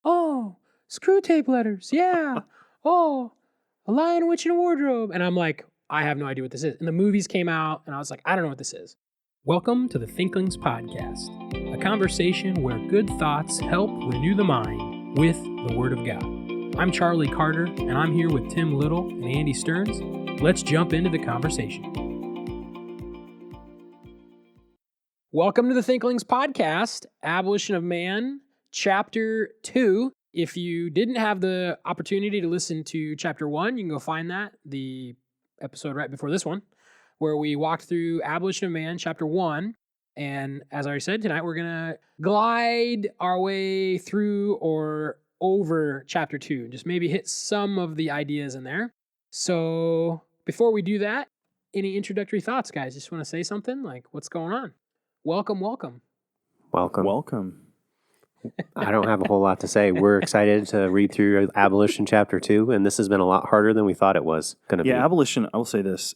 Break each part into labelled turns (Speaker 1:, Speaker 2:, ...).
Speaker 1: oh, screw tape letters. Yeah. Oh, a lion, a witch, and a wardrobe. And I'm like, I have no idea what this is. And the movies came out, and I was like, I don't know what this is. Welcome to the Thinklings podcast, a conversation where good thoughts help renew the mind with the Word of God. I'm Charlie Carter, and I'm here with Tim Little and Andy Stearns. Let's jump into the conversation. Welcome to the Thinklings podcast, Abolition of Man, Chapter 2. If you didn't have the opportunity to listen to Chapter 1, you can go find that, the episode right before this one, where we walked through Abolition of Man, Chapter 1. And as I already said, tonight we're going to glide our way through or over Chapter 2, just maybe hit some of the ideas in there. So before we do that, any introductory thoughts, guys? Just want to say something? Like, what's going on? Welcome.
Speaker 2: Welcome.
Speaker 3: I don't have a whole lot to say. We're excited to read through Abolition Chapter 2, and this has been a lot harder than we thought it was going to be.
Speaker 2: Yeah, Abolition, I will say this.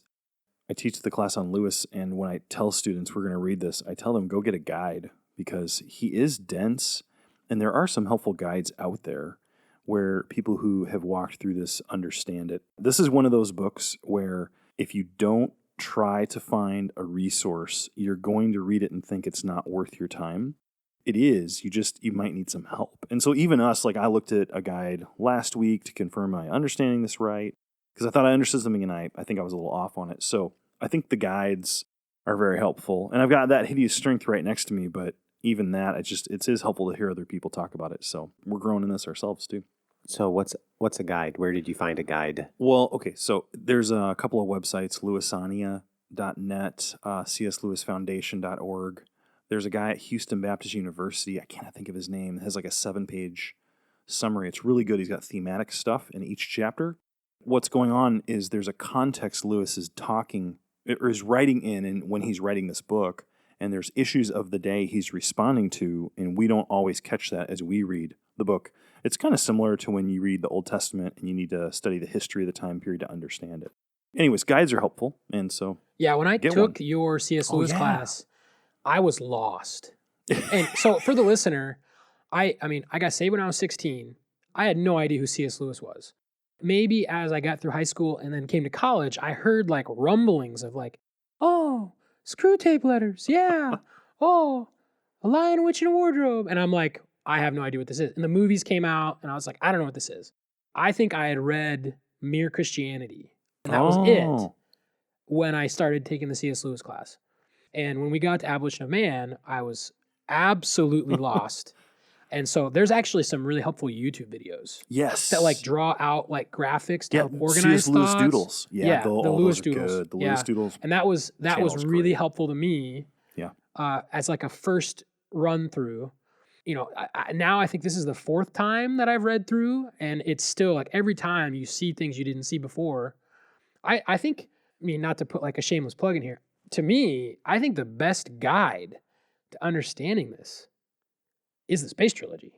Speaker 2: I teach the class on Lewis, and when I tell students we're going to read this, I tell them go get a guide because he is dense, and there are some helpful guides out there where people who have walked through this understand it. This is one of those books where if you don't try to find a resource, you're going to read it and think it's not worth your time. It is. You might need some help. And so even us, like I looked at a guide last week to confirm my understanding this right, because I thought I understood something and I think I was a little off on it. So I think the guides are very helpful. And I've got that Hideous Strength right next to me, but even that, it is helpful to hear other people talk about it. So we're growing in this ourselves too.
Speaker 3: So what's a guide? Where did you find a guide?
Speaker 2: Well, okay, so there's a couple of websites, lewisania.net, cslewisfoundation.org. There's a guy at Houston Baptist University, I cannot think of his name, it has like a 7-page summary. It's really good. He's got thematic stuff in each chapter. What's going on is there's a context Lewis is talking, or is writing in, and when he's writing this book, and there's issues of the day he's responding to, and we don't always catch that as we read the book. It's kind of similar to when you read the Old Testament and you need to study the history of the time period to understand it. Anyways, guides are helpful, and so
Speaker 1: yeah, when I took your C.S. Lewis class, I was lost. And so for the listener, I mean, I got saved when I was 16. I had no idea who C.S. Lewis was. Maybe as I got through high school and then came to college, I heard like rumblings of like, oh, screw tape letters. Yeah. Oh, a lion, a witch, and a wardrobe. And I'm like, I have no idea what this is. And the movies came out and I was like, I don't know what this is. I think I had read Mere Christianity. And that was it when I started taking the C.S. Lewis class. And when we got to Abolition of Man, I was absolutely lost. And so there's actually some really helpful YouTube videos.
Speaker 2: Yes.
Speaker 1: That like draw out like graphics to help organize
Speaker 2: C.S. Lewis
Speaker 1: thoughts.
Speaker 2: Doodles. Yeah,
Speaker 1: the Lewis Doodles.
Speaker 2: Good. The Lewis Doodles.
Speaker 1: And that was really
Speaker 2: great.
Speaker 1: helpful to me.
Speaker 2: Yeah.
Speaker 1: As like a first run through. You know, now I think this is the 4th time that I've read through, and it's still like every time you see things you didn't see before. I think, I mean, not to put like a shameless plug in here, to me, I think the best guide to understanding this is the Space Trilogy.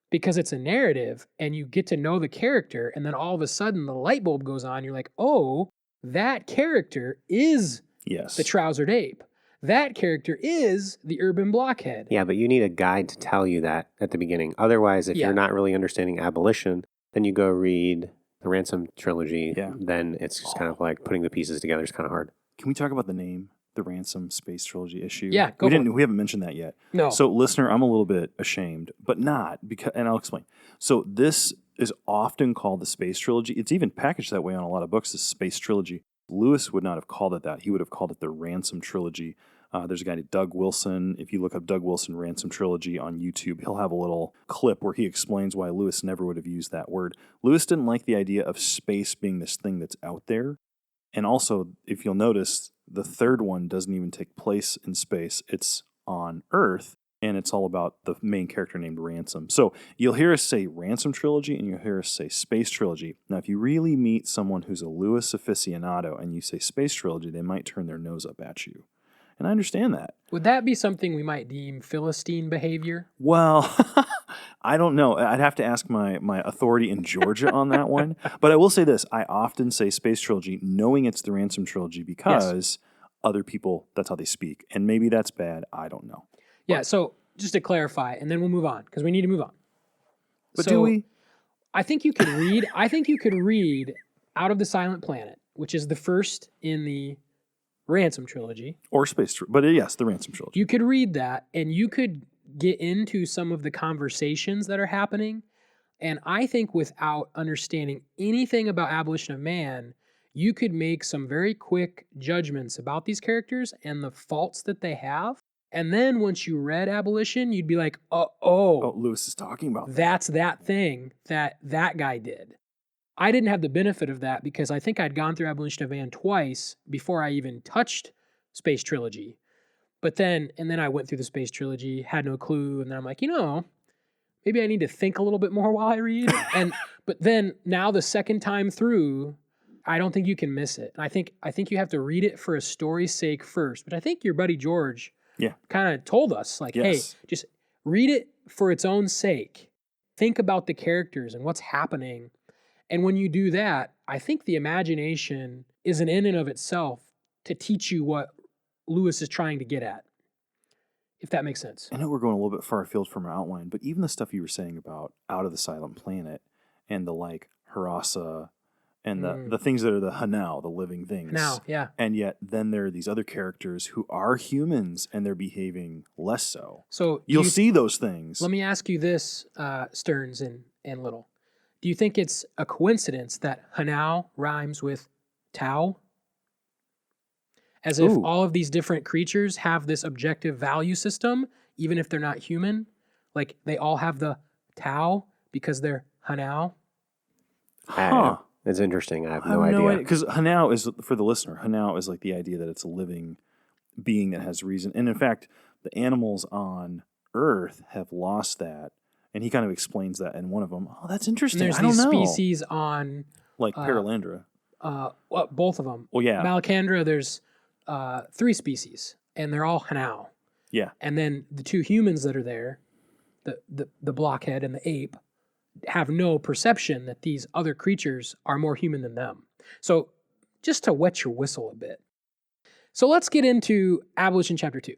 Speaker 1: Because it's a narrative, and you get to know the character, and then all of a sudden the light bulb goes on, you're like, oh, that character is the trousered ape. That character is the urban blockhead.
Speaker 3: Yeah, but you need a guide to tell you that at the beginning. Otherwise, if you're not really understanding abolition, then you go read the Ransom Trilogy. Yeah. Then it's just kind of like putting the pieces together is kind of hard.
Speaker 2: Can we talk about the name, the Ransom Space Trilogy issue?
Speaker 1: Yeah,
Speaker 2: we haven't mentioned that yet.
Speaker 1: No.
Speaker 2: So, listener, I'm a little bit ashamed, but not because, and I'll explain. So, this is often called the Space Trilogy. It's even packaged that way on a lot of books, the Space Trilogy. Lewis would not have called it that. He would have called it the Ransom Trilogy. There's a guy named Doug Wilson. If you look up Doug Wilson Ransom Trilogy on YouTube, he'll have a little clip where he explains why Lewis never would have used that word. Lewis didn't like the idea of space being this thing that's out there. And also, if you'll notice, the third one doesn't even take place in space. It's on Earth, and it's all about the main character named Ransom. So you'll hear us say Ransom Trilogy, and you'll hear us say Space Trilogy. Now, if you really meet someone who's a Lewis aficionado and you say Space Trilogy, they might turn their nose up at you. And I understand that.
Speaker 1: Would that be something we might deem Philistine behavior?
Speaker 2: Well, I don't know. I'd have to ask my authority in Georgia on that one. But I will say this. I often say Space Trilogy knowing it's the Ransom Trilogy because other people, that's how they speak. And maybe that's bad. I don't know.
Speaker 1: Yeah, so just to clarify, and then we'll move on because we need to move on.
Speaker 2: But
Speaker 1: so
Speaker 2: do we?
Speaker 1: I think you could read. I think you could read Out of the Silent Planet, which is the first in the Ransom trilogy.
Speaker 2: Or but yes, the Ransom trilogy.
Speaker 1: You could read that, and you could get into some of the conversations that are happening. And I think without understanding anything about Abolition of Man, you could make some very quick judgments about these characters and the faults that they have. And then once you read Abolition, you'd be like, oh,
Speaker 2: Lewis is talking about that.
Speaker 1: That's that thing that guy did. I didn't have the benefit of that because I think I'd gone through Abolition of Man twice before I even touched Space Trilogy. But then I went through the Space Trilogy, had no clue, and then I'm like, maybe I need to think a little bit more while I read. But then now the second time through, I don't think you can miss it. I think you have to read it for a story's sake first. But I think your buddy George kind of told us, like, hey, just read it for its own sake. Think about the characters and what's happening. And when you do that, I think the imagination is an in and of itself to teach you what Lewis is trying to get at, if that makes sense.
Speaker 2: I know we're going a little bit far afield from our outline, but even the stuff you were saying about Out of the Silent Planet and the Harasa and the things that are the Hanau, the living things.
Speaker 1: Hanau, yeah.
Speaker 2: And yet then there are these other characters who are humans and they're behaving less so.
Speaker 1: So
Speaker 2: you'll see those things.
Speaker 1: Let me ask you this, Stearns and Little. Do you think it's a coincidence that Hanau rhymes with Tau? As if all of these different creatures have this objective value system, even if they're not human? Like they all have the Tau because they're Hanau?
Speaker 2: Huh.
Speaker 3: It's interesting. I have no idea.
Speaker 2: Because Hanau is, for the listener, Hanau is like the idea that it's a living being that has reason. And in fact, the animals on Earth have lost that. And he kind of explains that in one of them. Oh, that's interesting.
Speaker 1: And there's
Speaker 2: I don't
Speaker 1: these
Speaker 2: know.
Speaker 1: species on...
Speaker 2: Like Paralandra.
Speaker 1: Both of them.
Speaker 2: Well, yeah.
Speaker 1: Malacandra, there's 3 species, and they're all Hanau.
Speaker 2: Yeah.
Speaker 1: And then the 2 humans that are there, the blockhead and the ape, have no perception that these other creatures are more human than them. So just to wet your whistle a bit. So let's get into Abolition Chapter 2.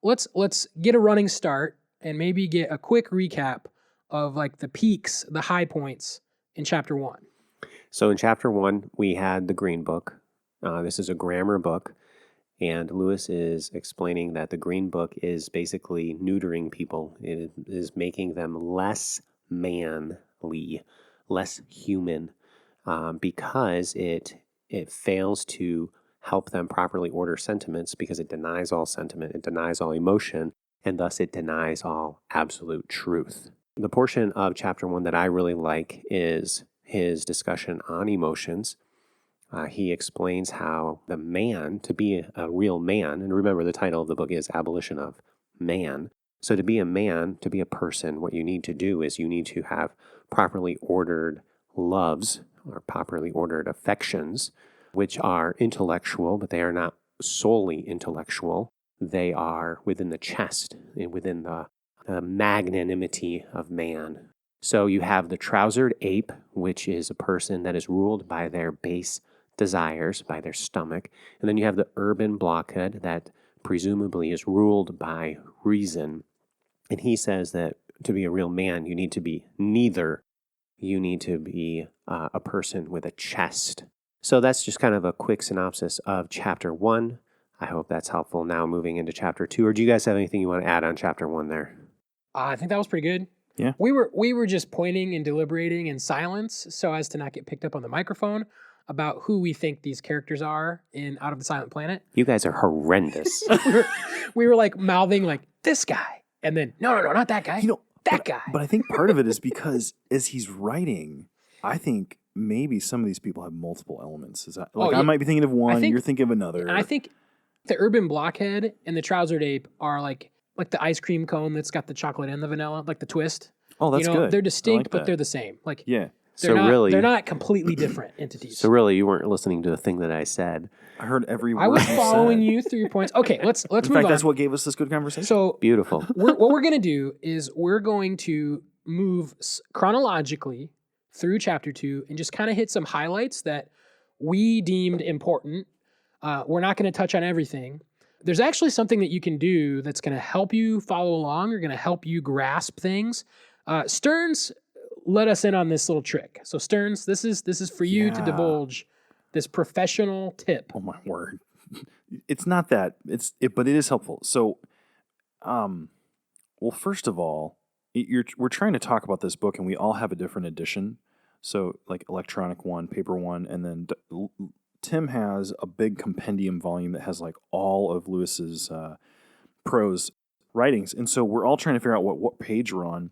Speaker 1: Let's get a running start and maybe get a quick recap of like the peaks, the high points in Chapter 1.
Speaker 3: So in Chapter 1, we had the Green Book. This is a grammar book, and Lewis is explaining that the Green Book is basically neutering people. It is making them less manly, less human, because it fails to help them properly order sentiments because it denies all sentiment, it denies all emotion, and thus it denies all absolute truth. The portion of Chapter 1 that I really like is his discussion on emotions. He explains how the man, to be a real man, and remember the title of the book is Abolition of Man. So to be a man, to be a person, what you need to do is you need to have properly ordered loves or properly ordered affections, which are intellectual, but they are not solely intellectual. They are within the chest, within the magnanimity of man. So you have the trousered ape, which is a person that is ruled by their base desires, by their stomach. And then you have the urban blockhead that presumably is ruled by reason. And he says that to be a real man, you need to be neither. You need to be a person with a chest. So that's just kind of a quick synopsis of Chapter 1. I hope that's helpful now moving into Chapter 2. Or do you guys have anything you want to add on Chapter 1 there?
Speaker 1: I think that was pretty good.
Speaker 2: Yeah.
Speaker 1: We were just pointing and deliberating in silence so as to not get picked up on the microphone about who we think these characters are in Out of the Silent Planet.
Speaker 3: You guys are horrendous.
Speaker 1: we were like mouthing like this guy, and then no, not that guy. That guy.
Speaker 2: But I think part of it is because as he's writing, I think maybe some of these people have multiple elements. I might be thinking of one, you're thinking of another.
Speaker 1: And I think the urban blockhead and the trousered ape are like the ice cream cone that's got the chocolate and the vanilla, like the twist.
Speaker 2: Oh, that's good.
Speaker 1: They're distinct,
Speaker 2: like
Speaker 1: but they're the same. Like
Speaker 2: yeah.
Speaker 1: They're not completely different entities.
Speaker 3: So really, you weren't listening to the thing that I said.
Speaker 2: I heard every word
Speaker 1: I was
Speaker 2: you
Speaker 1: following
Speaker 2: said.
Speaker 1: you through your points. Okay, let's move on.
Speaker 2: In fact, that's what gave us this good conversation.
Speaker 1: So
Speaker 3: beautiful.
Speaker 1: What we're going to do is we're going to move chronologically through Chapter 2 and just kind of hit some highlights that we deemed important. We're not going to touch on everything. There's actually something that you can do that's going to help you follow along or going to help you grasp things Stearns let us in on this little trick. So Stearns, this is for you to
Speaker 2: Yeah.
Speaker 1: divulge this professional tip.
Speaker 2: Oh my word. It's not that. But it is helpful. So, well, first of all, we're trying to talk about this book, and we all have a different edition. So, like electronic one, paper one, and then Tim has a big compendium volume that has like all of Lewis's prose writings, and so we're all trying to figure out what page we're on.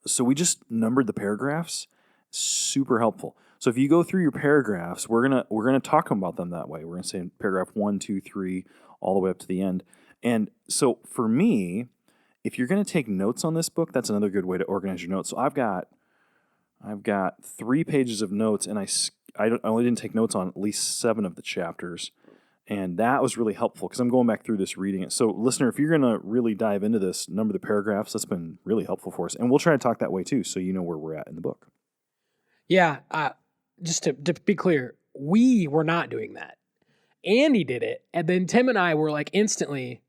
Speaker 2: So we just numbered the paragraphs. Super helpful. So if you go through your paragraphs, we're gonna talk about them that way. We're gonna say paragraph 1, 2, 3, all the way up to the end. And so for me, if you're gonna take notes on this book, that's another good way to organize your notes. So I've got 3 pages of notes, and I only didn't take notes on at least 7 of the chapters. And that was really helpful because I'm going back through this, reading it. So, listener, if you're going to really dive into this, number the paragraphs, that's been really helpful for us. And we'll try to talk that way too, so you know where we're at in the book.
Speaker 1: Yeah, just to be clear, we were not doing that. Andy did it, and then Tim and I were like instantly,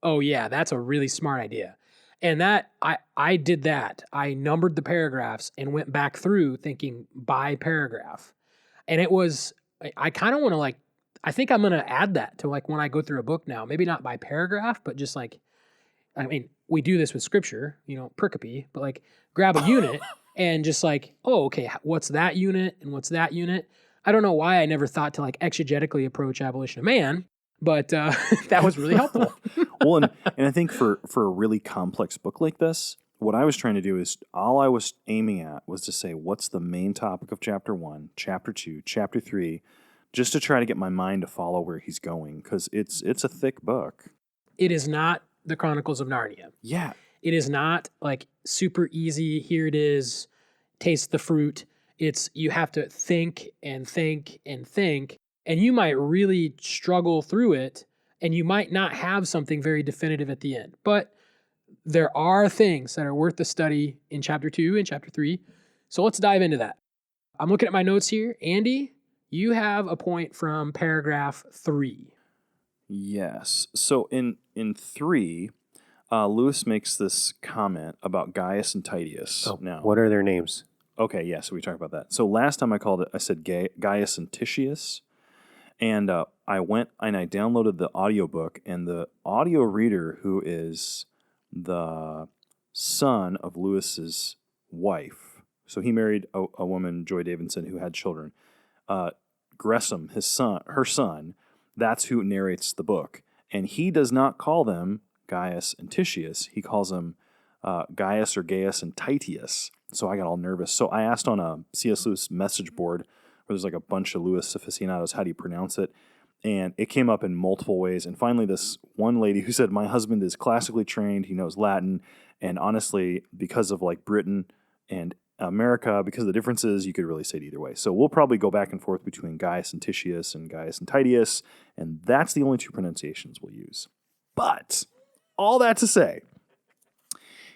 Speaker 1: oh yeah, that's a really smart idea. And that I did that. I numbered the paragraphs and went back through thinking by paragraph. And it was, I kind of want to like, I think I'm going to add that to like when I go through a book now, maybe not by paragraph, but just like, I mean, we do this with scripture, pericope, but like grab a unit and just like, oh, okay, what's that unit and what's that unit? I don't know why I never thought to like exegetically approach Abolition of Man, but that was really helpful.
Speaker 2: Well, and I think for a really complex book like this, what I was trying to do is all I was aiming at was to say, what's the main topic of chapter 1, chapter 2, chapter 3, just to try to get my mind to follow where he's going, because it's a thick book.
Speaker 1: It is not the Chronicles of Narnia.
Speaker 2: Yeah.
Speaker 1: It is not like super easy. Here it is. Taste the fruit. It's you have to think and think and think, and you might really struggle through it, and you might not have something very definitive at the end. But there are things that are worth the study in chapter 2 and chapter 3. So let's dive into that. I'm looking at my notes here. Andy, you have a point from paragraph 3.
Speaker 2: Yes. So in 3, Lewis makes this comment about Gaius and Titius.
Speaker 3: Oh,
Speaker 2: now,
Speaker 3: what are their names?
Speaker 2: Okay, yeah, so we talked about that. So last time I said Gaius and Titius, and I went and I downloaded the audiobook, and the audio reader, who is the son of Lewis's wife, so he married a woman, Joy Davidson, who had children. Gresham, her son, that's who narrates the book, and he does not call them Gaius and Titius. He calls them Gaius or Gaius and Titius. So I got all nervous. So I asked on a C.S. Lewis message board where there's like a bunch of Lewis aficionados, how do you pronounce it? And it came up in multiple ways. And finally, this one lady who said, my husband is classically trained, he knows Latin, and honestly, because of like Britain and America, because of the differences, you could really say it either way. So we'll probably go back and forth between Gaius and Titius and Gaius and Titius, and that's the only 2 pronunciations we'll use. But all that to say,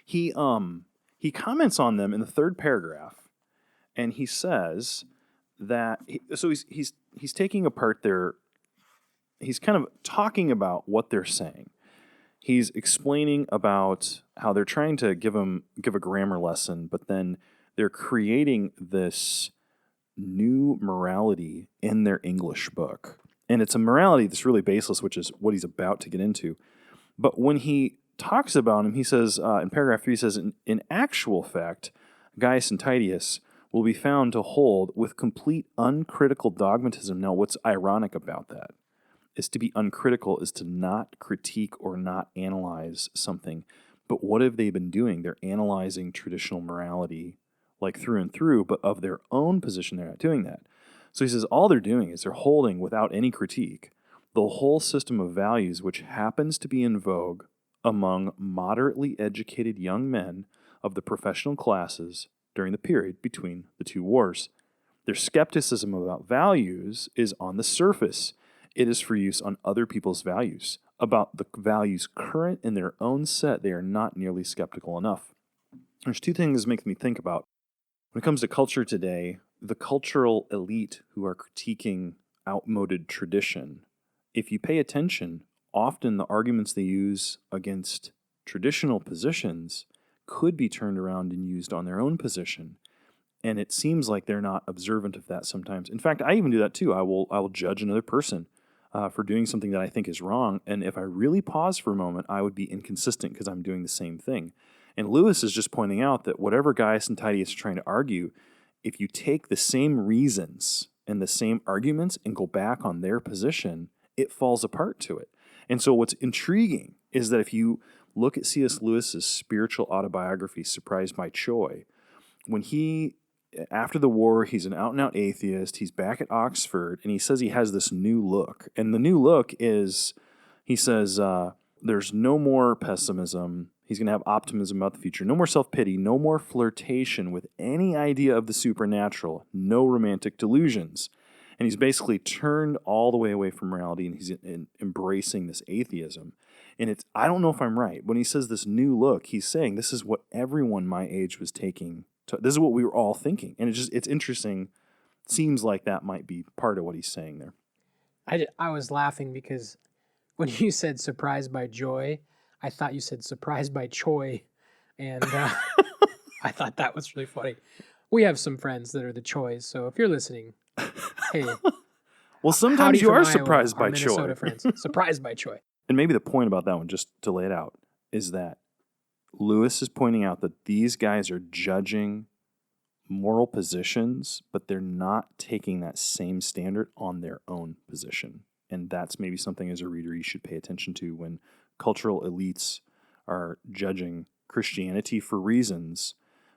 Speaker 2: he comments on them in the 3rd paragraph, and he says that he's taking apart he's kind of talking about what they're saying. He's explaining about how they're trying to give a grammar lesson, but then they're creating this new morality in their English book. And it's a morality that's really baseless, which is what he's about to get into. But when he talks about him, he says, in paragraph 3, he says, in actual fact, Gaius and Titius will be found to hold with complete uncritical dogmatism. Now, what's ironic about that is to be uncritical is to not critique or not analyze something. But what have they been doing? They're analyzing traditional morality like through and through, but of their own position, they're not doing that. So he says all they're doing is they're holding without any critique the whole system of values which happens to be in vogue among moderately educated young men of the professional classes during the period between the 2 wars. Their skepticism about values is on the surface. It is for use on other people's values. About the values current in their own set, they are not nearly skeptical enough. There's 2 things that make me think about. When it comes to culture today, the cultural elite who are critiquing outmoded tradition, if you pay attention, often the arguments they use against traditional positions could be turned around and used on their own position. And it seems like they're not observant of that sometimes. In fact, I even do that too. I will judge another person for doing something that I think is wrong. And if I really pause for a moment, I would be inconsistent because I'm doing the same thing. And Lewis is just pointing out that whatever Gaius and Titius are trying to argue, if you take the same reasons and the same arguments and go back on their position, it falls apart to it. And so what's intriguing is that if you look at C.S. Lewis's spiritual autobiography, Surprised by Joy, when after the war, he's an out-and-out atheist, he's back at Oxford, and he says he has this new look. And the new look is, he says, there's no more pessimism. He's going to have optimism about the future. No more self-pity. No more flirtation with any idea of the supernatural. No romantic delusions. And he's basically turned all the way away from morality, and he's embracing this atheism. And I don't know if I'm right. When he says this new look, he's saying this is what everyone my age was taking. This is what we were all thinking. And it's interesting. It seems like that might be part of what he's saying there.
Speaker 1: I was laughing because when you said surprised by joy, I thought you said surprised by Choi. And I thought that was really funny. We have some friends that are the Chois. So if you're listening, hey.
Speaker 2: Well, sometimes you are
Speaker 1: Iowa,
Speaker 2: surprised by
Speaker 1: Minnesota
Speaker 2: Choi.
Speaker 1: friends. Surprised by Choi.
Speaker 2: And maybe the point about that one, just to lay it out, is that Lewis is pointing out that these guys are judging moral positions, but they're not taking that same standard on their own position. And that's maybe something as a reader you should pay attention to when cultural elites are judging Christianity for reasons.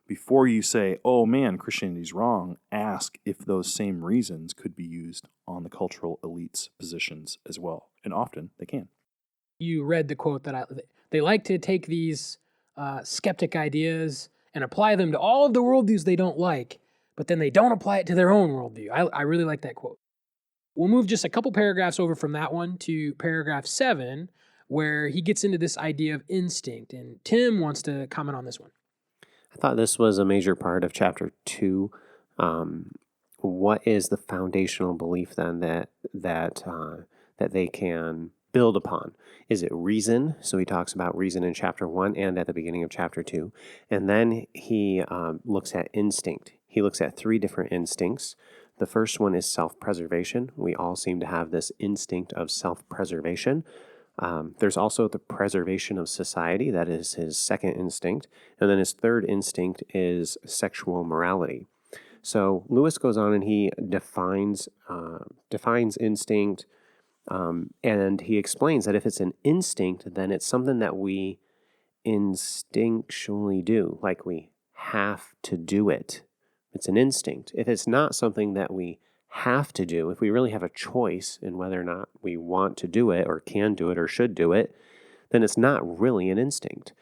Speaker 2: Before you say, oh man, Christianity's wrong, ask if those same reasons could be used on the cultural elites' positions as well. And often they can.
Speaker 1: You read the quote that they like to take these skeptic ideas and apply them to all of the worldviews they don't like, but then they don't apply it to their own worldview. I really like that quote. We'll move just a couple paragraphs over from that one to paragraph 7, where he gets into this idea of instinct. And Tim wants to comment on this one.
Speaker 3: I thought this was a major part of chapter 2. What is the foundational belief then that they can build upon? Is it reason? So he talks about reason in chapter 1 and at the beginning of chapter 2. And then he looks at instinct. He looks at 3 different instincts. The first one is self-preservation. We all seem to have this instinct of self-preservation. There's also the preservation of society. That is his second instinct. And then his third instinct is sexual morality. So Lewis goes on and he defines instinct, and he explains that if it's an instinct, then it's something that we instinctually do, like we have to do it. It's an instinct. If it's not something that we have to do, if we really have a choice in whether or not we want to do it or can do it or should do it, then it's not really an instinct.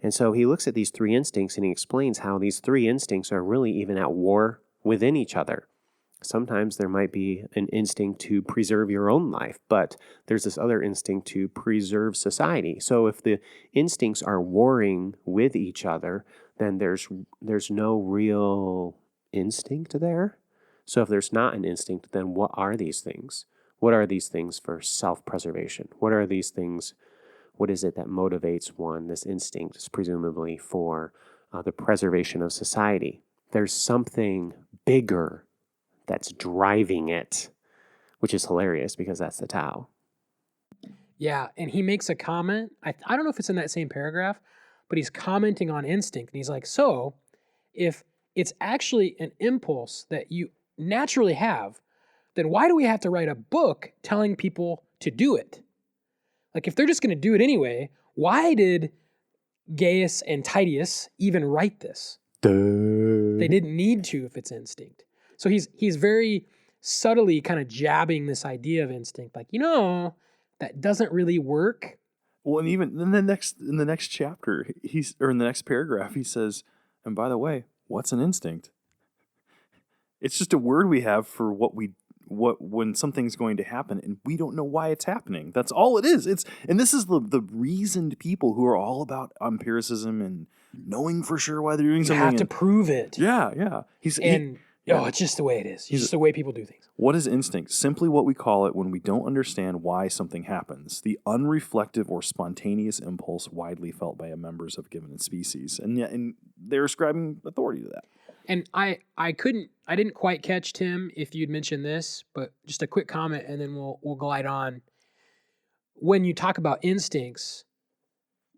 Speaker 3: And so he looks at these 3 instincts and he explains how these 3 instincts are really even at war within each other. Sometimes there might be an instinct to preserve your own life, but there's this other instinct to preserve society. So if the instincts are warring with each other, then there's no real instinct there. So if there's not an instinct, then what are these things? What are these things for self-preservation? What are these things? What is it that motivates one? This instinct is presumably for the preservation of society. There's something bigger that's driving it, which is hilarious because that's the Tao.
Speaker 1: Yeah, and he makes a comment. I don't know if it's in that same paragraph, but he's commenting on instinct. And he's like, so if it's actually an impulse that you naturally have, then why do we have to write a book telling people to do it? Like, if they're just going to do it anyway, why did Gaius and Titius even write this? They didn't need to if it's instinct. So he's very subtly kind of jabbing this idea of instinct, like, that doesn't really work.
Speaker 2: Well, and even in the next chapter, in the next paragraph, he says, and by the way, what's an instinct? It's just a word we have for when something's going to happen and we don't know why it's happening. That's all it is. And this is the reasoned people who are all about empiricism and knowing for sure why they're doing something.
Speaker 1: You have to prove it.
Speaker 2: Yeah.
Speaker 1: Oh, it's just the way it is. It's just the way people do things.
Speaker 2: What is instinct? Simply what we call it when we don't understand why something happens. The unreflective or spontaneous impulse widely felt by members of a given species. And they're ascribing authority to that.
Speaker 1: And I didn't quite catch, Tim, if you'd mentioned this, but just a quick comment and then we'll glide on. When you talk about instincts,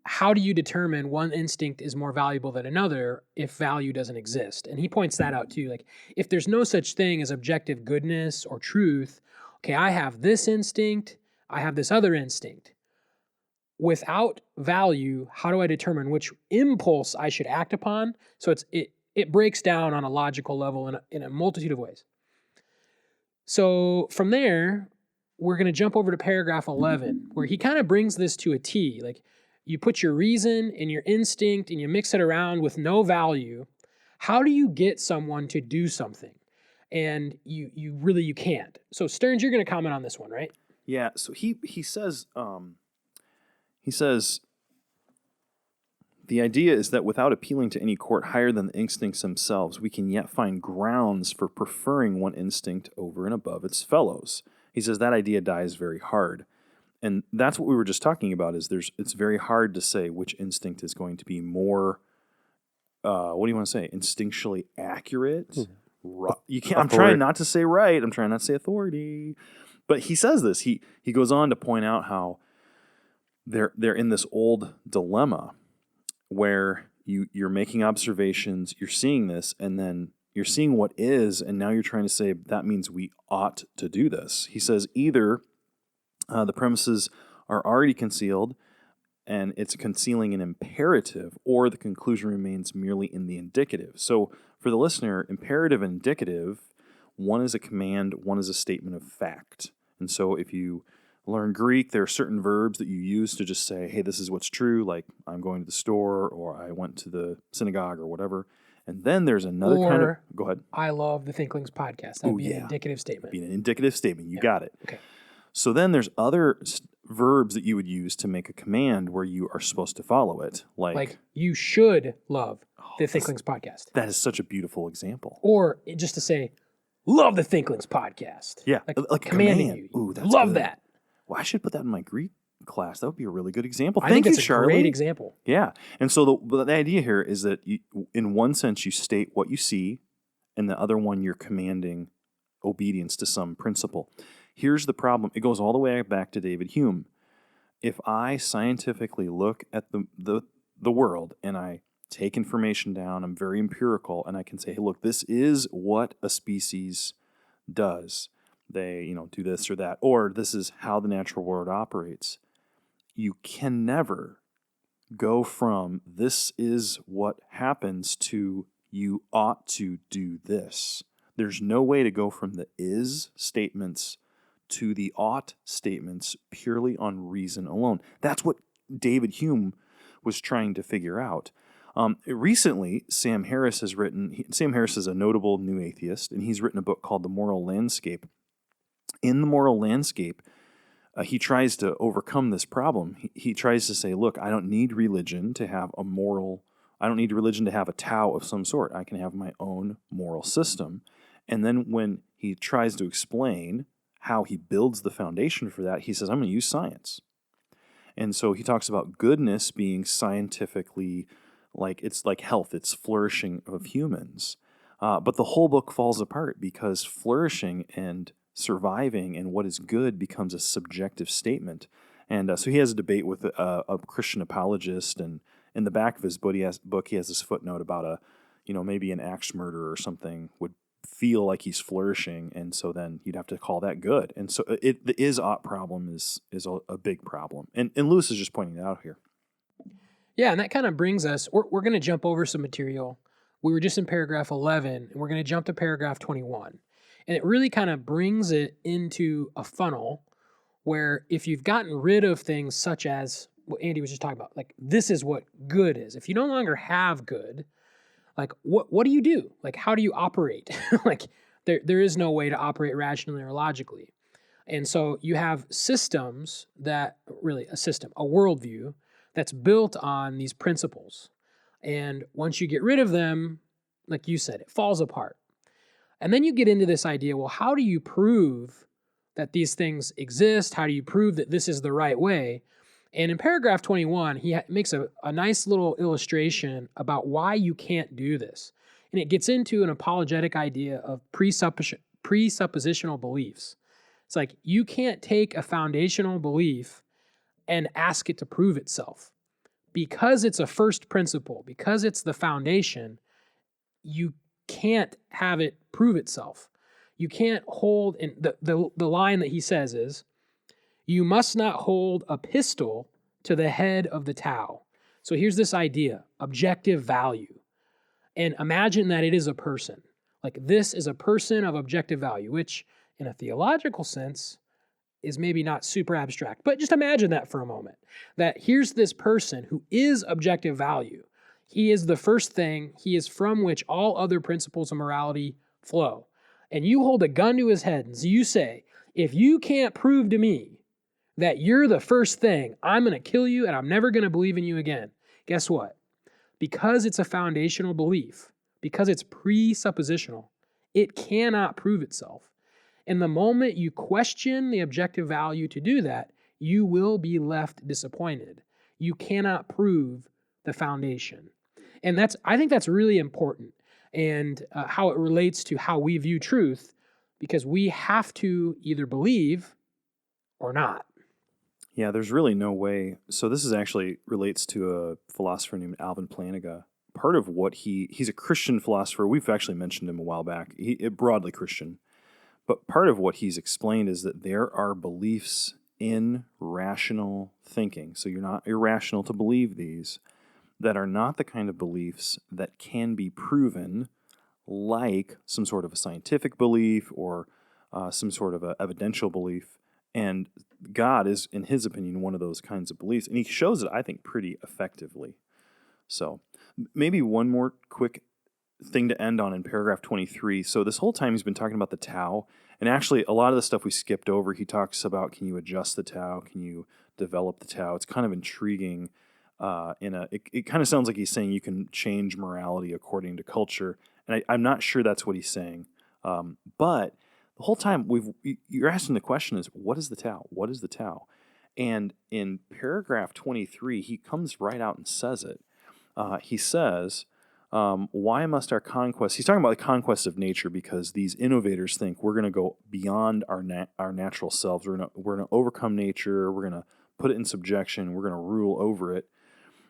Speaker 1: how do you determine one instinct is more valuable than another if value doesn't exist? And he points that out too. Like, if there's no such thing as objective goodness or truth, okay, I have this instinct, I have this other instinct. Without value, how do I determine which impulse I should act upon? So it breaks down on a logical level in a multitude of ways. So from there, we're going to jump over to paragraph 11, where he kind of brings this to a T. Like, you put your reason and your instinct and you mix it around with no value. How do you get someone to do something? And you can't. So Stearns, you're going to comment on this one, right?
Speaker 2: Yeah. So he says the idea is that without appealing to any court higher than the instincts themselves, we can yet find grounds for preferring one instinct over and above its fellows. He says that idea dies very hard. And that's what we were just talking about, is it's very hard to say which instinct is going to be more, what do you want to say, instinctually accurate? You can't. I'm trying not to say right. I'm trying not to say authority. But he says this. He goes on to point out how they're in this old dilemma where you're making observations, you're seeing this, and then you're seeing what is, and now you're trying to say that means we ought to do this. He says either the premises are already concealed and it's concealing an imperative, or the conclusion remains merely in the indicative. So for the listener, imperative and indicative, one is a command, one is a statement of fact. And so if you learn Greek, there are certain verbs that you use to just say, hey, this is what's true, like I'm going to the store, or I went to the synagogue, or whatever. And then there's another kind of... Go ahead.
Speaker 1: I love the Thinklings podcast. That'd be an indicative statement.
Speaker 2: That'd be an indicative statement. You got it.
Speaker 1: Okay.
Speaker 2: So then there's other verbs that you would use to make a command where you are supposed to follow it. Like
Speaker 1: you should love the Thinklings podcast.
Speaker 2: That is such a beautiful example.
Speaker 1: Or just to say, love the Thinklings podcast.
Speaker 2: Yeah. Like
Speaker 1: commanding
Speaker 2: command.
Speaker 1: you.
Speaker 2: Ooh, that's
Speaker 1: love
Speaker 2: good.
Speaker 1: That.
Speaker 2: Well, I should put that in my Greek class. That would be a really good example.
Speaker 1: I think
Speaker 2: Thank
Speaker 1: it's
Speaker 2: you,
Speaker 1: a
Speaker 2: Charlie.
Speaker 1: great example.
Speaker 2: Yeah. And so the idea here is that in one sense you state what you see, and the other one you're commanding obedience to some principle. Here's the problem. It goes all the way back to David Hume. If I scientifically look at the world and I take information down, I'm very empirical, and I can say, hey, look, this is what a species does. They, do this or that, or this is how the natural world operates. You can never go from this is what happens to you ought to do this. There's no way to go from the is statements to the ought statements purely on reason alone. That's what David Hume was trying to figure out. Recently, Sam Harris has written, Sam Harris is a notable new atheist, and he's written a book called The Moral Landscape. In The Moral Landscape, he tries to overcome this problem. He tries to say, look, I don't need religion to have I don't need religion to have a Tao of some sort. I can have my own moral system. And then when he tries to explain how he builds the foundation for that, he says, I'm going to use science. And so he talks about goodness being scientifically it's like health, it's flourishing of humans. But the whole book falls apart because flourishing and surviving and what is good becomes a subjective statement. And so he has a debate with a Christian apologist, and in the back of his book, he has this footnote about maybe an axe murderer or something would feel like he's flourishing, and so then you'd have to call that good. And so the is-ought problem is a big problem. And Lewis is just pointing that out here.
Speaker 1: Yeah, and that kind of brings us, we're going to jump over some material. We were just in paragraph 11, and we're going to jump to paragraph 21. And it really kind of brings it into a funnel where if you've gotten rid of things such as what Andy was just talking about, like this is what good is. If you no longer have good, like what do you do? Like how do you operate? Like there is no way to operate rationally or logically. And so you have systems a worldview that's built on these principles. And once you get rid of them, like you said, it falls apart. And then you get into this idea, well, how do you prove that these things exist? How do you prove that this is the right way? And in paragraph 21, he makes a nice little illustration about why you can't do this. And it gets into an apologetic idea of presuppositional beliefs. It's like you can't take a foundational belief and ask it to prove itself. Because it's a first principle, because it's the foundation, you can't have it prove itself. You can't hold, and the line that he says is, you must not hold a pistol to the head of the Tao. So here's this idea, objective value. And imagine that it is a person. Like this is a person of objective value, which in a theological sense is maybe not super abstract. But just imagine that for a moment, that here's this person who is objective value. He is the first thing, he is from which all other principles of morality flow. And you hold a gun to his head and you say, if you can't prove to me that you're the first thing, I'm going to kill you and I'm never going to believe in you again. Guess what? Because it's a foundational belief, because it's presuppositional, it cannot prove itself. And the moment you question the objective value to do that, you will be left disappointed. You cannot prove the foundation. And I think that's really important, and how it relates to how we view truth, because we have to either believe or not.
Speaker 2: Yeah, there's really no way. So this is actually relates to a philosopher named Alvin Plantinga. Part of what he's a Christian philosopher. We've actually mentioned him a while back. Broadly Christian. But part of what he's explained is that there are beliefs in rational thinking. So you're not irrational to believe these, that are not the kind of beliefs that can be proven, like some sort of a scientific belief or some sort of an evidential belief. And God is, in his opinion, one of those kinds of beliefs. And he shows it, I think, pretty effectively. So maybe one more quick thing to end on in paragraph 23. So this whole time he's been talking about the Tao. And actually, a lot of the stuff we skipped over, he talks about, can you adjust the Tao? Can you develop the Tao? It's kind of intriguing. It kind of sounds like he's saying you can change morality according to culture. And I'm not sure that's what he's saying. But the whole time you're asking the question is, what is the Tao? What is the Tao? And in paragraph 23, he comes right out and says it. He says, why must our conquest, he's talking about the conquest of nature, because these innovators think we're going to go beyond our natural selves. We're going to overcome nature. We're going to put it in subjection. We're going to rule over it.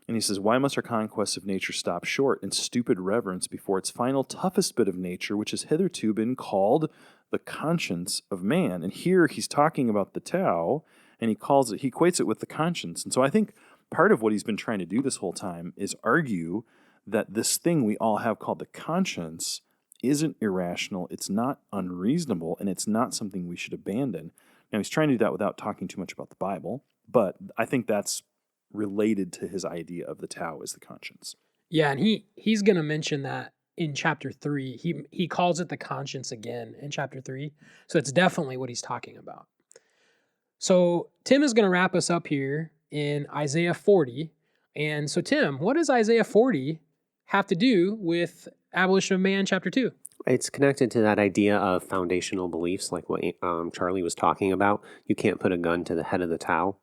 Speaker 2: And he says, why must our conquest of nature stop short in stupid reverence before its final toughest bit of nature, which has hitherto been called the conscience of man? And here he's talking about the Tao, and he equates it with the conscience. And so I think part of what he's been trying to do this whole time is argue that this thing we all have called the conscience isn't irrational, it's not unreasonable, and it's not something we should abandon. Now, he's trying to do that without talking too much about the Bible, but I think that's related to his idea of the Tao as the conscience.
Speaker 1: Yeah, and he's going to mention that in chapter 3. He calls it the conscience again in chapter 3. So it's definitely what he's talking about. So Tim is going to wrap us up here in Isaiah 40. And so Tim, what does Isaiah 40 have to do with Abolition of Man chapter 2?
Speaker 3: It's connected to that idea of foundational beliefs, like what Charlie was talking about. You can't put a gun to the head of the Tao.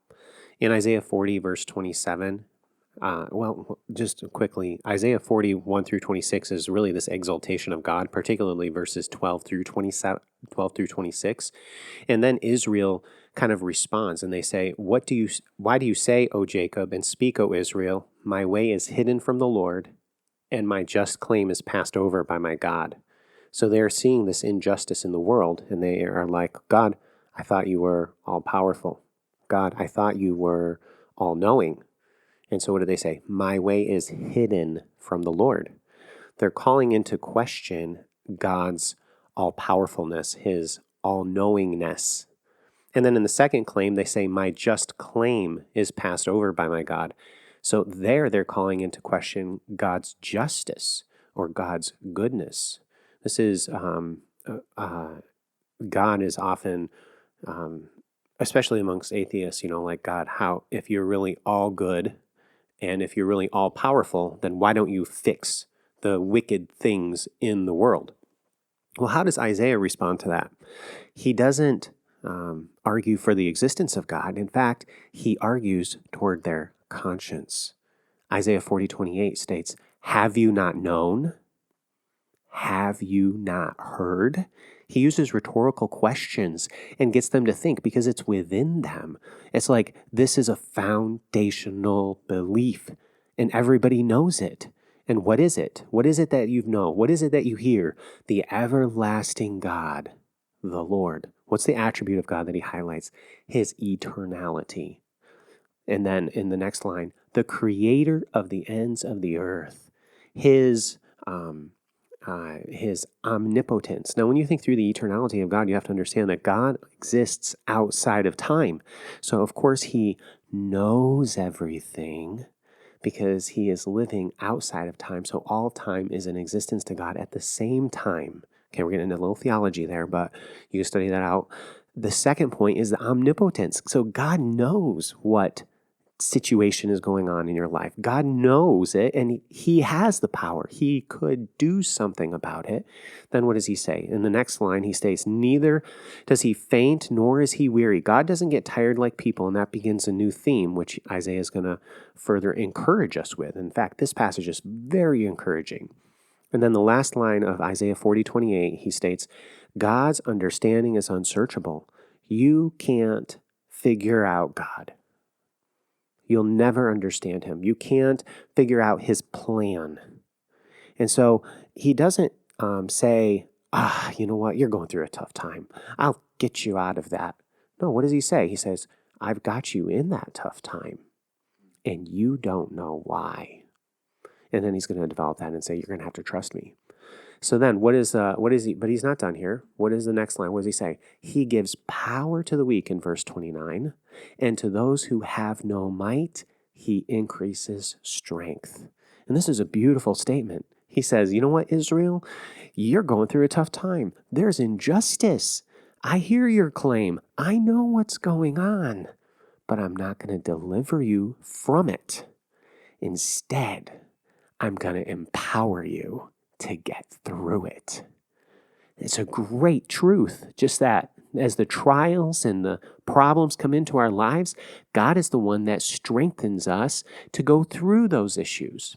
Speaker 3: In Isaiah 40, verse 27, just quickly, Isaiah 41 through 26 is really this exaltation of God, particularly verses 12 through 26. And then Israel kind of responds, and they say, why do you say, O Jacob, and speak, O Israel, my way is hidden from the Lord, and my just claim is passed over by my God. So they're seeing this injustice in the world, and they are like, God, I thought you were all-powerful. God, I thought you were all-knowing. And so what do they say? My way is hidden from the Lord. They're calling into question God's all-powerfulness, his all-knowingness. And then in the second claim, they say, my just claim is passed over by my God. So they're calling into question God's justice or God's goodness. This is, God is often, especially amongst atheists, like God, if you're really all good and if you're really all powerful, then why don't you fix the wicked things in the world? Well, how does Isaiah respond to that? He doesn't argue for the existence of God. In fact, he argues toward their conscience. Isaiah 40:28 states, "Have you not known? Have you not heard?" He uses rhetorical questions and gets them to think because it's within them. It's like this is a foundational belief and everybody knows it. And what is it? What is it that you know? What is it that you hear? The everlasting God, the Lord. What's the attribute of God that he highlights? His eternality. And then in the next line, the creator of the ends of the earth. His omnipotence. Now, when you think through the eternality of God, you have to understand that God exists outside of time. So, of course, he knows everything because he is living outside of time. So all time is in existence to God at the same time. Okay, we're getting into a little theology there, but you can study that out. The second point is the omnipotence. So God knows what situation is going on in your life. God knows it, and he has the power. He could do something about it. Then what does he say? In the next line, he states, neither does he faint, nor is he weary. God doesn't get tired like people, and that begins a new theme, which Isaiah is going to further encourage us with. In fact, this passage is very encouraging. And then the last line of Isaiah 40:28, he states, God's understanding is unsearchable. You can't figure out God. You'll never understand him. You can't figure out his plan. And so he doesn't say, you know what, you're going through a tough time. I'll get you out of that. No, what does he say? He says, I've got you in that tough time, and you don't know why. And then he's going to develop that and say, you're going to have to trust me. So then what is he? But he's not done here. What is the next line? What does he say? He gives power to the weak in verse 29. And to those who have no might, he increases strength. And this is a beautiful statement. He says, you know what, Israel? You're going through a tough time. There's injustice. I hear your claim. I know what's going on. But I'm not going to deliver you from it. Instead, I'm going to empower you to get through it. It's a great truth, just that as the trials and the problems come into our lives, God is the one that strengthens us to go through those issues.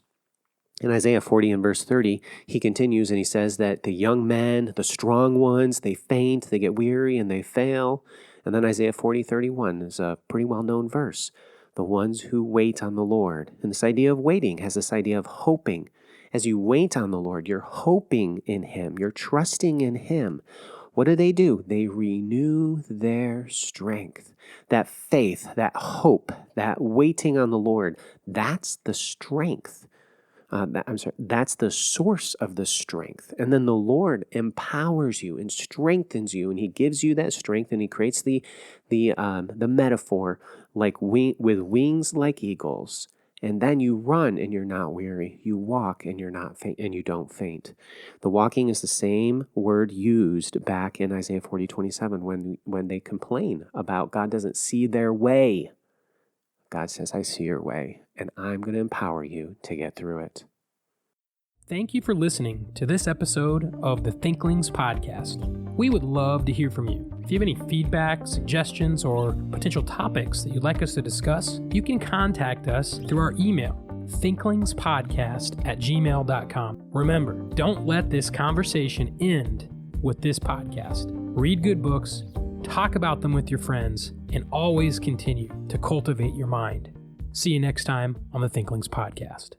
Speaker 3: In Isaiah 40 and verse 30, he continues and he says that the young men, the strong ones, they faint, they get weary, and they fail. And then Isaiah 40:31 is a pretty well-known verse. The ones who wait on the Lord. And this idea of waiting has this idea of hoping. As you wait on the Lord, you're hoping in him. You're trusting in him. What do? They renew their strength. That faith, that hope, that waiting on the Lord, that's the strength. That's the source of the strength. And then the Lord empowers you and strengthens you, and he gives you that strength, and he creates the metaphor like with wings like eagles. And then you run and you're not weary. You walk and you're not faint, and you don't faint. The walking is the same word used back in Isaiah 40:27 when they complain about God doesn't see their way. God says, I see your way, and I'm going to empower you to get through it.
Speaker 1: Thank you for listening to this episode of the Thinklings podcast. We would love to hear from you. If you have any feedback, suggestions, or potential topics that you'd like us to discuss, you can contact us through our email, thinklingspodcast@gmail.com. Remember, don't let this conversation end with this podcast. Read good books, talk about them with your friends, and always continue to cultivate your mind. See you next time on the Thinklings podcast.